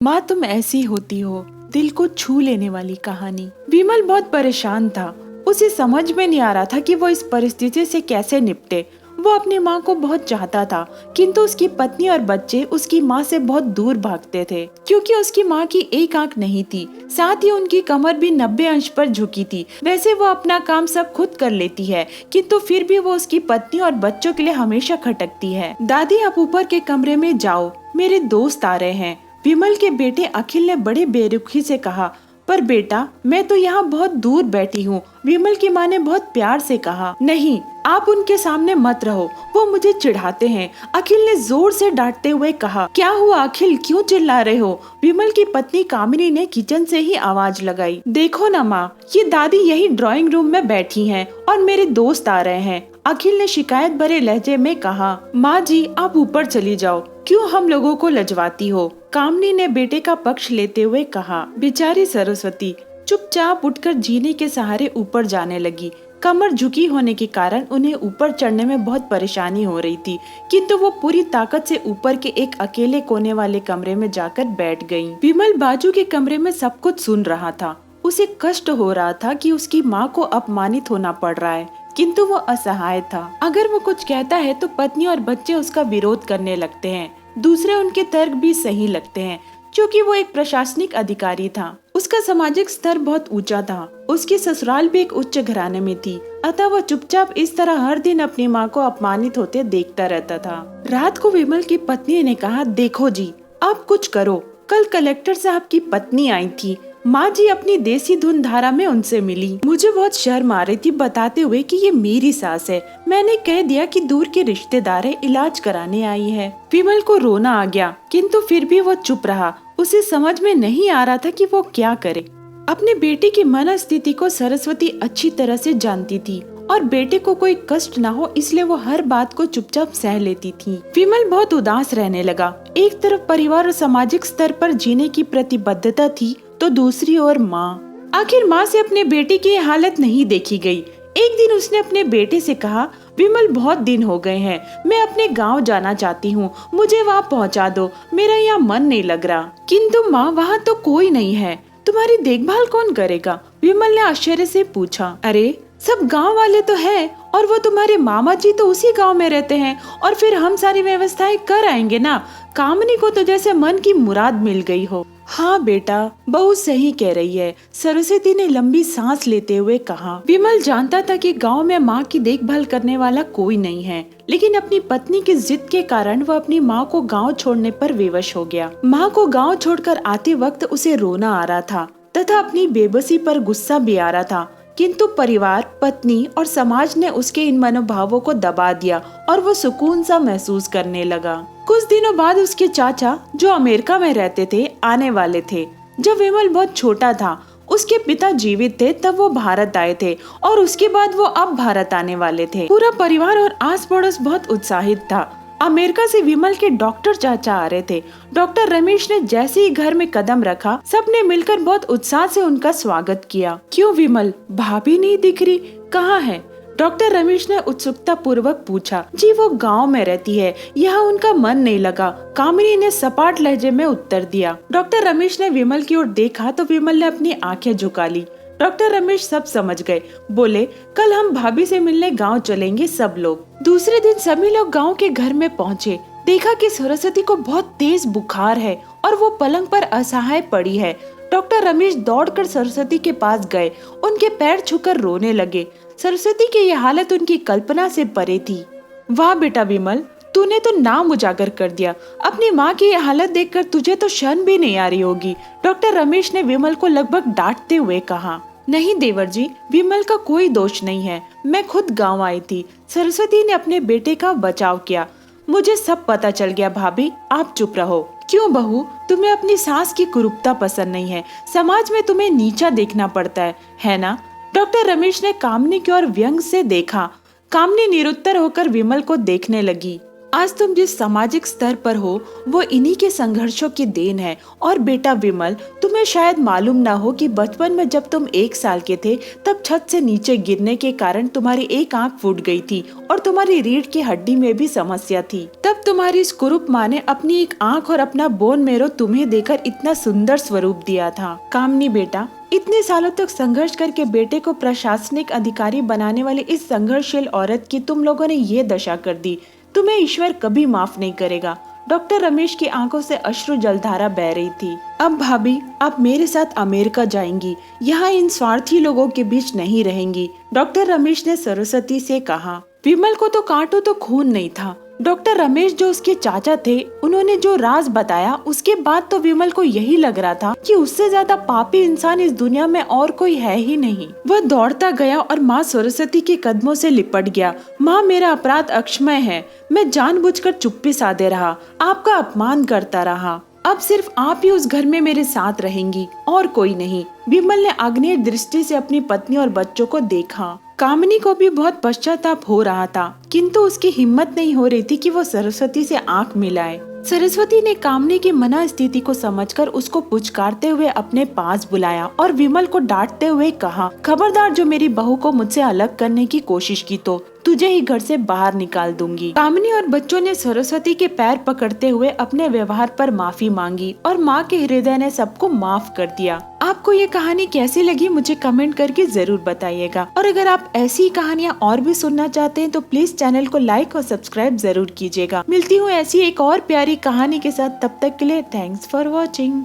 माँ तुम ऐसी होती हो, दिल को छू लेने वाली कहानी। विमल बहुत परेशान था। उसे समझ में नहीं आ रहा था कि वो इस परिस्थिति से कैसे निपटे। वो अपनी माँ को बहुत चाहता था, किंतु उसकी पत्नी और बच्चे उसकी माँ से बहुत दूर भागते थे, क्योंकि उसकी माँ की एक आंख नहीं थी, साथ ही उनकी कमर भी 90 अंश पर झुकी थी। वैसे वो अपना काम सब खुद कर लेती है, किंतु फिर भी वो उसकी पत्नी और बच्चों के लिए हमेशा खटकती है। दादी, आप ऊपर के कमरे में जाओ, मेरे दोस्त आ रहे हैं। विमल के बेटे अखिल ने बड़े बेरुखी से कहा। पर बेटा, मैं तो यहाँ बहुत दूर बैठी हूँ। विमल की माँ ने बहुत प्यार से कहा। नहीं, आप उनके सामने मत रहो, वो मुझे चिढ़ाते हैं। अखिल ने जोर से डांटते हुए कहा। क्या हुआ अखिल, क्यों चिल्ला रहे हो? विमल की पत्नी कामिनी ने किचन से ही आवाज लगाई। देखो ना माँ, ये दादी यही ड्राइंग रूम में बैठी हैं और मेरे दोस्त आ रहे हैं। अखिल ने शिकायत भरे लहजे में कहा। माँ जी, आप ऊपर चली जाओ, क्यों हम लोगों को लजवाती हो? कामनी ने बेटे का पक्ष लेते हुए कहा। बेचारी सरस्वती चुपचाप उठकर जीने के सहारे ऊपर जाने लगी। कमर झुकी होने के कारण उन्हें ऊपर चढ़ने में बहुत परेशानी हो रही थी, किंतु वो पूरी ताकत से ऊपर के एक अकेले कोने वाले कमरे में जाकर बैठ गईं। विमल बाजू के कमरे में सब कुछ सुन रहा था। उसे कष्ट हो रहा था कि उसकी माँ को अपमानित होना पड़ रहा है, किंतु वो असहाय था। अगर वो कुछ कहता है तो पत्नी और बच्चे उसका विरोध करने लगते हैं। दूसरे उनके तर्क भी सही लगते हैं, क्योंकि वो एक प्रशासनिक अधिकारी था। उसका सामाजिक स्तर बहुत ऊंचा था। उसकी ससुराल भी एक उच्च घराने में थी, अतः वो चुपचाप इस तरह हर दिन अपनी माँ को अपमानित होते देखता रहता था। रात को विमल की पत्नी ने कहा, देखो जी, आप कुछ करो। कल कलेक्टर साहब की पत्नी आई थी। माँ जी अपनी देसी धुन धारा में उनसे मिली। मुझे बहुत शर्म आ रही थी बताते हुए कि ये मेरी सास है। मैंने कह दिया कि दूर के रिश्तेदार है, इलाज कराने आई है। विमल को रोना आ गया, किंतु फिर भी वो चुप रहा। उसे समझ में नहीं आ रहा था कि वो क्या करे। अपने बेटे की मनस्थिति को सरस्वती अच्छी तरह से जानती थी और बेटे को कोई कष्ट न हो, इसलिए वो हर बात को चुपचाप सह लेती थी। विमल बहुत उदास रहने लगा। एक तरफ परिवार और सामाजिक स्तर पर जीने की प्रतिबद्धता थी, तो दूसरी ओर माँ। आखिर माँ से अपने बेटे की हालत नहीं देखी गई। एक दिन उसने अपने बेटे से कहा, विमल बहुत दिन हो गए हैं, मैं अपने गांव जाना चाहती हूँ, मुझे वहाँ पहुँचा दो, मेरा यहाँ मन नहीं लग रहा। किंतु माँ, वहाँ तो कोई नहीं है, तुम्हारी देखभाल कौन करेगा? विमल ने आश्चर्य से पूछा। अरे, सब गांव वाले तो हैं, और वो तुम्हारे मामा जी तो उसी गांव में रहते हैं, और फिर हम सारी व्यवस्थाएं कर आएंगे ना। कामनी को तो जैसे मन की मुराद मिल गई हो। हाँ बेटा, बहू सही कह रही है, सरस्वती ने लंबी सांस लेते हुए कहा। विमल जानता था कि गांव में माँ की देखभाल करने वाला कोई नहीं है, लेकिन अपनी पत्नी की जिद के कारण वह अपनी माँ को गांव छोड़ने पर विवश हो गया। माँ को गांव छोड़कर आते वक्त उसे रोना आ रहा था तथा अपनी बेबसी पर गुस्सा भी आ रहा था, किंतु परिवार, पत्नी और समाज ने उसके इन मनोभावों को दबा दिया और वो सुकून सा महसूस करने लगा। कुछ दिनों बाद उसके चाचा, जो अमेरिका में रहते थे, आने वाले थे। जब विमल बहुत छोटा था, उसके पिता जीवित थे तब वो भारत आए थे, और उसके बाद वो अब भारत आने वाले थे। पूरा परिवार और आस पड़ोस बहुत उत्साहित था। अमेरिका से विमल के डॉक्टर चाचा आ रहे थे। डॉक्टर रमेश ने जैसे ही घर में कदम रखा, सबने मिलकर बहुत उत्साह से उनका स्वागत किया। क्यों विमल, भाभी नहीं दिख रही, कहाँ है? डॉक्टर रमेश ने उत्सुकता पूर्वक पूछा। जी, वो गांव में रहती है, यहाँ उनका मन नहीं लगा, कामिनी ने सपाट लहजे में उत्तर दिया। डॉक्टर रमेश ने विमल की ओर देखा तो विमल ने अपनी आंखें झुका ली। डॉक्टर रमेश सब समझ गए। बोले, कल हम भाभी से मिलने गांव चलेंगे सब लोग। दूसरे दिन सभी लोग गांव के घर में पहुंचे। देखा कि सरस्वती को बहुत तेज बुखार है और वो पलंग पर असहाय पड़ी है। डॉक्टर रमेश दौड़कर सरस्वती के पास गए, उनके पैर छूकर रोने लगे। सरस्वती की यह हालत उनकी कल्पना से परे थी। वाह बेटा विमल, तूने तो नाम उजागर कर दिया। अपनी माँ की यह हालत देखकर तुझे तो शर्म भी नहीं आ रही होगी। डॉक्टर रमेश ने विमल को लगभग डांटते हुए कहा। नहीं देवर जी, विमल का कोई दोष नहीं है, मैं खुद गांव आई थी। सरस्वती ने अपने बेटे का बचाव किया। मुझे सब पता चल गया भाभी, आप चुप रहो। क्यों बहू, तुम्हें अपनी सास की कुरूपता पसंद नहीं है? समाज में तुम्हें नीचा देखना पड़ता है ना? डॉक्टर रमेश ने कामनी की ओर व्यंग से देखा। कामनी निरुत्तर होकर विमल को देखने लगी। आज तुम जिस सामाजिक स्तर पर हो वो इन्हीं के संघर्षों की देन है। और बेटा विमल, तुम्हें शायद मालूम ना हो कि बचपन में जब तुम 1 साल के थे तब छत से नीचे गिरने के कारण तुम्हारी एक आंख फूट गई थी और तुम्हारी रीढ़ की हड्डी में भी समस्या थी। तब तुम्हारी इस कुरूप माँ ने अपनी एक आंख और अपना बोन मेरो तुम्हें देकर इतना सुंदर स्वरूप दिया था। कामनी बेटा, इतने सालों तक संघर्ष करके बेटे को प्रशासनिक अधिकारी बनाने वाली इस संघर्षशील औरत की तुम लोगों ने ये दशा कर दी। तुम्हें ईश्वर कभी माफ नहीं करेगा। डॉक्टर रमेश की आंखों से अश्रु जलधारा बह रही थी। अब भाभी, आप मेरे साथ अमेरिका जाएंगी, यहाँ इन स्वार्थी लोगों के बीच नहीं रहेंगी, डॉक्टर रमेश ने सरस्वती से कहा। विमल को तो कांटो तो खून नहीं था। डॉक्टर रमेश जो उसके चाचा थे, उन्होंने जो राज बताया उसके बाद तो विमल को यही लग रहा था कि उससे ज्यादा पापी इंसान इस दुनिया में और कोई है ही नहीं। वह दौड़ता गया और माँ सरस्वती के कदमों से लिपट गया। माँ, मेरा अपराध अक्षमय है। मैं जानबूझकर चुप्पी साधे रहा, आपका अपमान करता रहा। अब सिर्फ आप ही उस घर में मेरे साथ रहेंगी और कोई नहीं। विमल ने आग्नेय दृष्टि से अपनी पत्नी और बच्चों को देखा। कामिनी को भी बहुत पश्चाताप हो रहा था, किंतु उसकी हिम्मत नहीं हो रही थी कि वो सरस्वती से आंख मिलाए। सरस्वती ने कामनी की मना स्थिति को समझकर उसको पुचकारते हुए अपने पास बुलाया और विमल को डांटते हुए कहा, खबरदार, जो मेरी बहू को मुझसे अलग करने की कोशिश की तो तुझे ही घर से बाहर निकाल दूंगी। कामिनी और बच्चों ने सरस्वती के पैर पकड़ते हुए अपने व्यवहार पर माफी मांगी और माँ के हृदय ने सबको माफ कर दिया। आपको ये कहानी कैसी लगी मुझे कमेंट करके जरूर बताइएगा। और अगर आप ऐसी कहानियाँ और भी सुनना चाहते हैं तो प्लीज चैनल को लाइक और सब्सक्राइब जरूर कीजिएगा। मिलती हूँ ऐसी एक और प्यारी कहानी के साथ, तब तक के लिए थैंक्स फॉर वॉचिंग।